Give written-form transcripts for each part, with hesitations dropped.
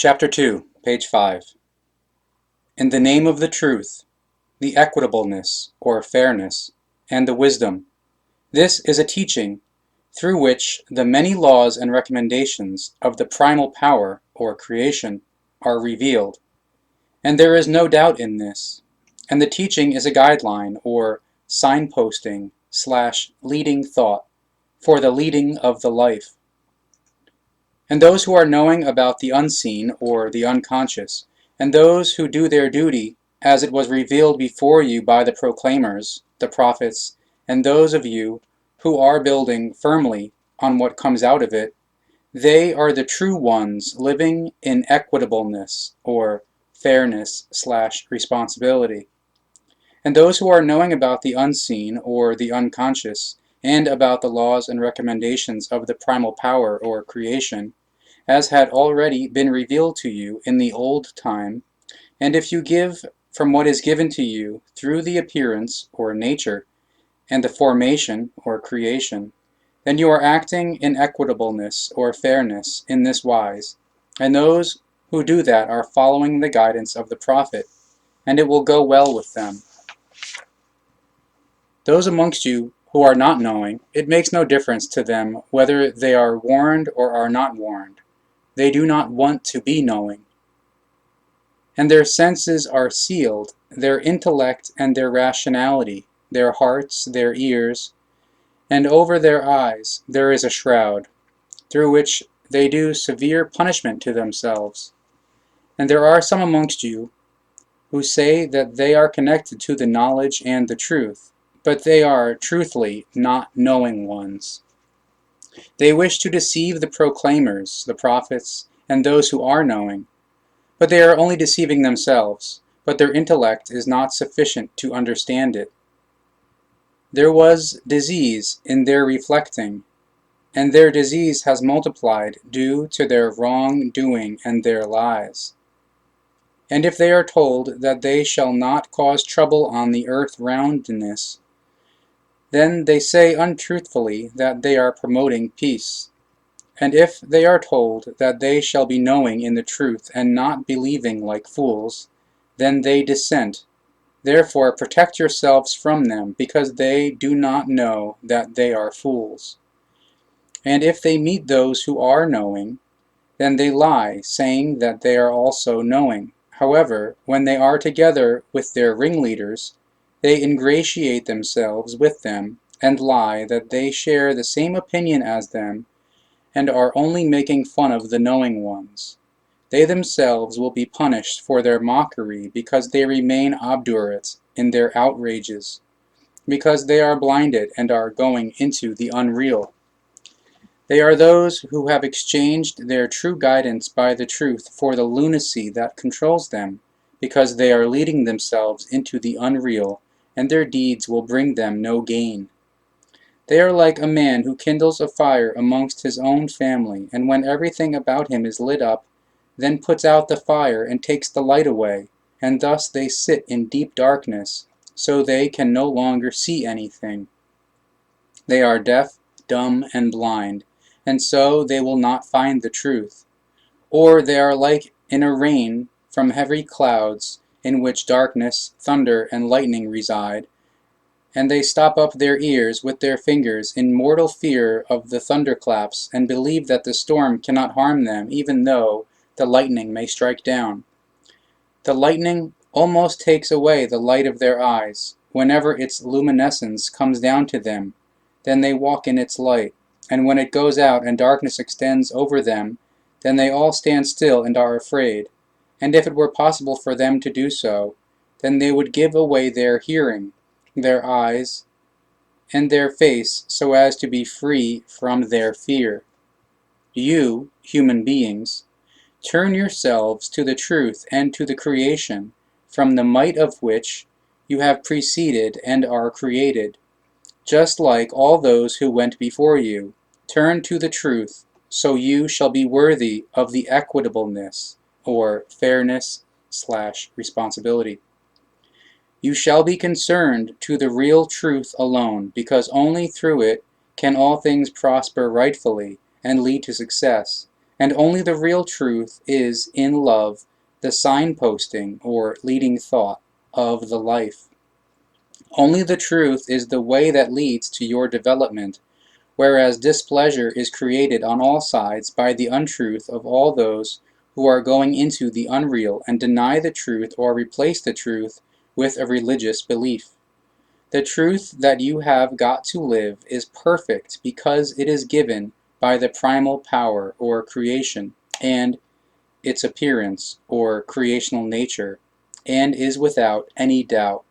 Chapter 2, page 5. In the name of the truth, the equitableness, or fairness, and the wisdom, this is a teaching through which the many laws and recommendations of the primal power, or creation, are revealed. And there is no doubt in this. And the teaching is a guideline, or signposting / leading thought, for the leading of the life. And those who are knowing about the unseen, or the unconscious, and those who do their duty as it was revealed before you by the proclaimers, the prophets, and those of you who are building firmly on what comes out of it, they are the true ones living in equitableness, or fairness / responsibility. And those who are knowing about the unseen, or the unconscious, and about the laws and recommendations of the primal power, or creation, as had already been revealed to you in the old time, and if you give from what is given to you through the appearance, or nature, and the formation, or creation, then you are acting in equitableness, or fairness, in this wise, and those who do that are following the guidance of the prophet, and it will go well with them. Those amongst you who are not knowing, it makes no difference to them whether they are warned or are not warned. They do not want to be knowing. And their senses are sealed, their intellect and their rationality, their hearts, their ears, and over their eyes there is a shroud, through which they do severe punishment to themselves. And there are some amongst you who say that they are connected to the knowledge and the truth, but they are, truthfully, not knowing ones. They wish to deceive the proclaimers, the prophets, and those who are knowing, but they are only deceiving themselves, but their intellect is not sufficient to understand it. There was disease in their reflecting, and their disease has multiplied due to their wrong-doing and their lies. And if they are told that they shall not cause trouble on the earth roundness, then they say untruthfully that they are promoting peace. And if they are told that they shall be knowing in the truth and not believing like fools, then they dissent. Therefore protect yourselves from them, because they do not know that they are fools. And if they meet those who are knowing, then they lie, saying that they are also knowing. However, when they are together with their ringleaders, they ingratiate themselves with them, and lie that they share the same opinion as them, and are only making fun of the knowing ones. They themselves will be punished for their mockery, because they remain obdurate in their outrages, because they are blinded and are going into the unreal. They are those who have exchanged their true guidance by the truth for the lunacy that controls them, because they are leading themselves into the unreal, and their deeds will bring them no gain. They are like a man who kindles a fire amongst his own family, and when everything about him is lit up, then puts out the fire and takes the light away, and thus they sit in deep darkness, so they can no longer see anything. They are deaf, dumb, and blind, and so they will not find the truth. Or they are like in a rain from heavy clouds, in which darkness, thunder, and lightning reside, and they stop up their ears with their fingers in mortal fear of the thunderclaps, and believe that the storm cannot harm them, even though the lightning may strike down. The lightning almost takes away the light of their eyes, whenever its luminescence comes down to them. Then they walk in its light, and when it goes out and darkness extends over them, then they all stand still and are afraid. And if it were possible for them to do so, then they would give away their hearing, their eyes, and their face, so as to be free from their fear. You, human beings, turn yourselves to the truth and to the creation, from the might of which you have preceded and are created. Just like all those who went before you, turn to the truth, so you shall be worthy of the equitableness, or fairness / responsibility. You shall be concerned to the real truth alone, because only through it can all things prosper rightfully and lead to success, and only the real truth is, in love, the signposting or leading thought of the life. Only the truth is the way that leads to your development, whereas displeasure is created on all sides by the untruth of all those who are going into the unreal and deny the truth or replace the truth with a religious belief. The truth that you have got to live is perfect because it is given by the primal power or creation and its appearance or creational nature, and is without any doubt.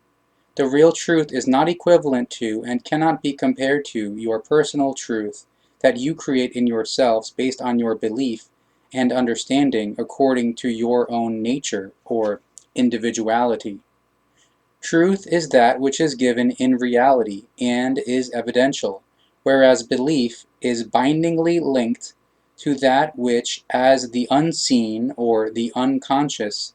The real truth is not equivalent to and cannot be compared to your personal truth that you create in yourselves based on your belief and understanding according to your own nature or individuality. Truth is that which is given in reality and is evidential, whereas belief is bindingly linked to that which as the unseen or the unconscious,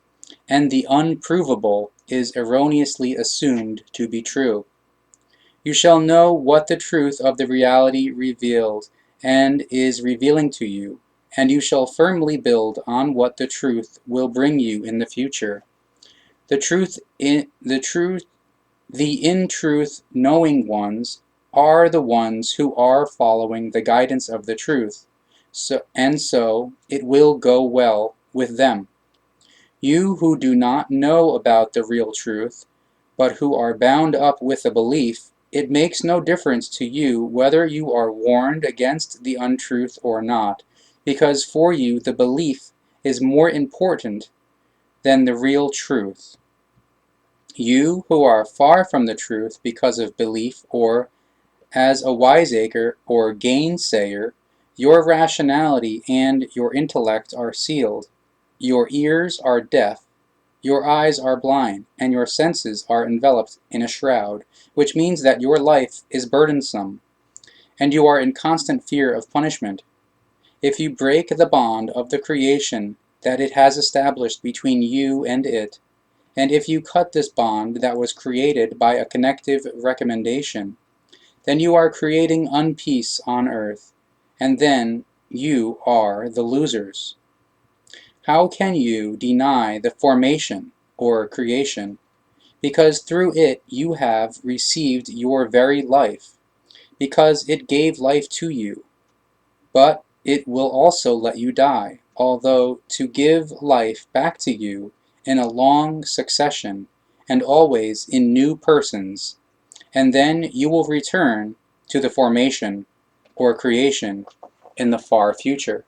and the unprovable is erroneously assumed to be true. You shall know what the truth of the reality revealed and is revealing to you, and you shall firmly build on what the truth will bring you in the future. The in truth knowing ones are the ones who are following the guidance of the truth, so it will go well with them. You who do not know about the real truth, but who are bound up with a belief, it makes no difference to you whether you are warned against the untruth or not, because for you the belief is more important than the real truth. You who are far from the truth because of belief or as a wiseacre or gainsayer, your rationality and your intellect are sealed, your ears are deaf, your eyes are blind, and your senses are enveloped in a shroud, which means that your life is burdensome, and you are in constant fear of punishment. If you break the bond of the creation that it has established between you and it, and if you cut this bond that was created by a connective recommendation, then you are creating unpeace on earth, and then you are the losers. How can you deny the formation, or creation, because through it you have received your very life, because it gave life to you, but it will also let you die, although to give life back to you in a long succession, and always in new persons, and then you will return to the formation or creation in the far future.